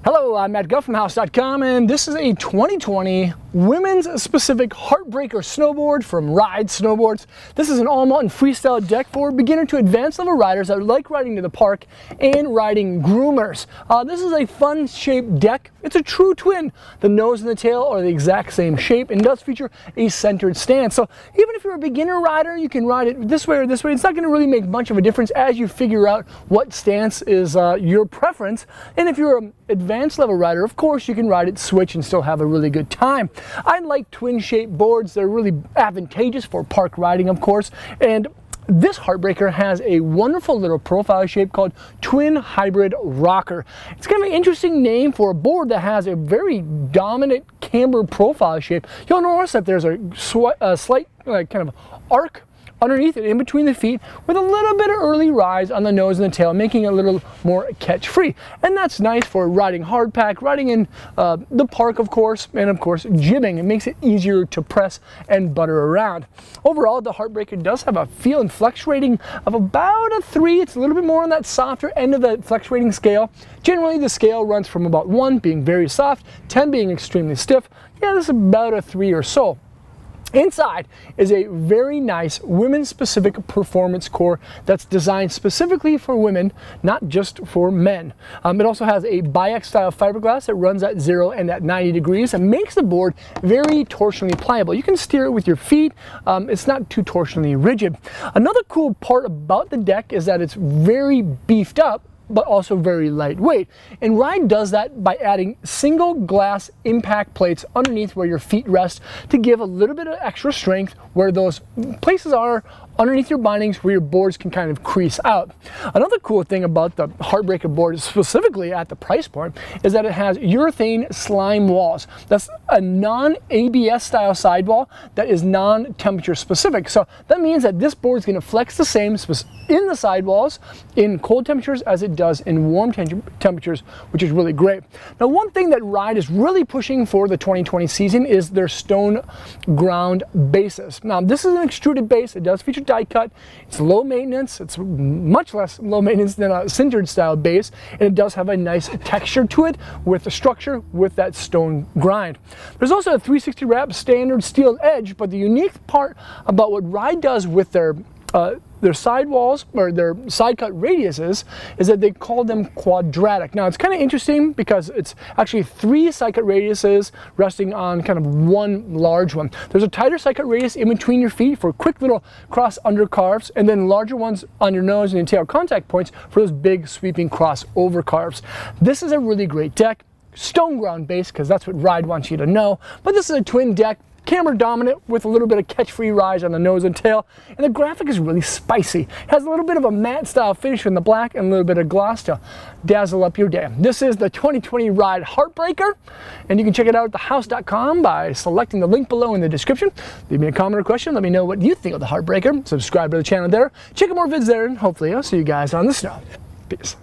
Hello, I'm Matt Guff from House.com, and this is a 2020 women's specific Heartbreaker snowboard from Ride Snowboards. This is an all-mountain freestyle deck for beginner to advanced level riders that like riding to the park and riding groomers. This is a fun shaped deck. It's a true twin. The nose and the tail are the exact same shape and does feature a centered stance. So even if you're a beginner rider, you can ride it this way or this way. It's not going to really make much of a difference as you figure out what stance is your preference. And if you're an advanced level rider, of course, you can ride it switch and still have a really good time. I like twin shaped boards. They're really advantageous for park riding, of course. And this Heartbreaker has a wonderful little profile shape called Twin Hybrid Rocker. It's kind of an interesting name for a board that has a very dominant camber profile shape. You'll notice that there's a slight kind of arc underneath it, in between the feet, with a little bit of early rise on the nose and the tail, making it a little more catch-free. And that's nice for riding hardpack, riding in the park, of course, and of course jibbing. It makes it easier to press and butter around. Overall, the Heartbreaker does have a feel and flex rating of about a 3. It's a little bit more on that softer end of the flex rating scale. Generally, the scale runs from about 1 being very soft, 10 being extremely stiff. Yeah, this is about a 3 or so. Inside is a very nice women-specific performance core that's designed specifically for women, not just for men. It also has a biax style fiberglass that runs at 0 and at 90 degrees and makes the board very torsionally pliable. You can steer it with your feet. It's not too torsionally rigid. Another cool part about the deck is that it's very beefed up, but also very lightweight. And Ride does that by adding single glass impact plates underneath where your feet rest to give a little bit of extra strength where those places are underneath your bindings where your boards can kind of crease out. Another cool thing about the Heartbreaker board, specifically at the price point, is that it has urethane Slimewalls. That's a non-ABS style sidewall that is non-temperature specific. So that means that this board is going to flex the same in the sidewalls in cold temperatures as it does in warm temperatures, which is really great. Now, one thing that Ride is really pushing for the 2020 season is their stone ground bases. Now, this is an extruded base. It does feature die cut. It's low maintenance. It's much less low maintenance than a sintered style base, and it does have a nice texture to it with the structure with that stone grind. There's also a 360 wrap standard steel edge, but the unique part about what Ride does with their sidewalls or their side cut radiuses is that they call them quadratic. Now, it's kind of interesting because it's actually 3 side cut radiuses resting on kind of one large one. There's a tighter side cut radius in between your feet for quick little cross under carves, and then larger ones on your nose and your tail contact points for those big sweeping cross over carves. This is a really great deck. Stone ground base, because that's what Ride wants you to know, but this is a twin deck, camera dominant with a little bit of catch-free rise on the nose and tail, and the graphic is really spicy. It has a little bit of a matte style finish in the black and a little bit of gloss to dazzle up your day. This is the 2020 Ride Heartbreaker, and you can check it out at thehouse.com by selecting the link below in the description. Leave me a comment or question. Let me know what you think of the Heartbreaker. Subscribe to the channel there. Check out more vids there, and hopefully I'll see you guys on the snow. Peace.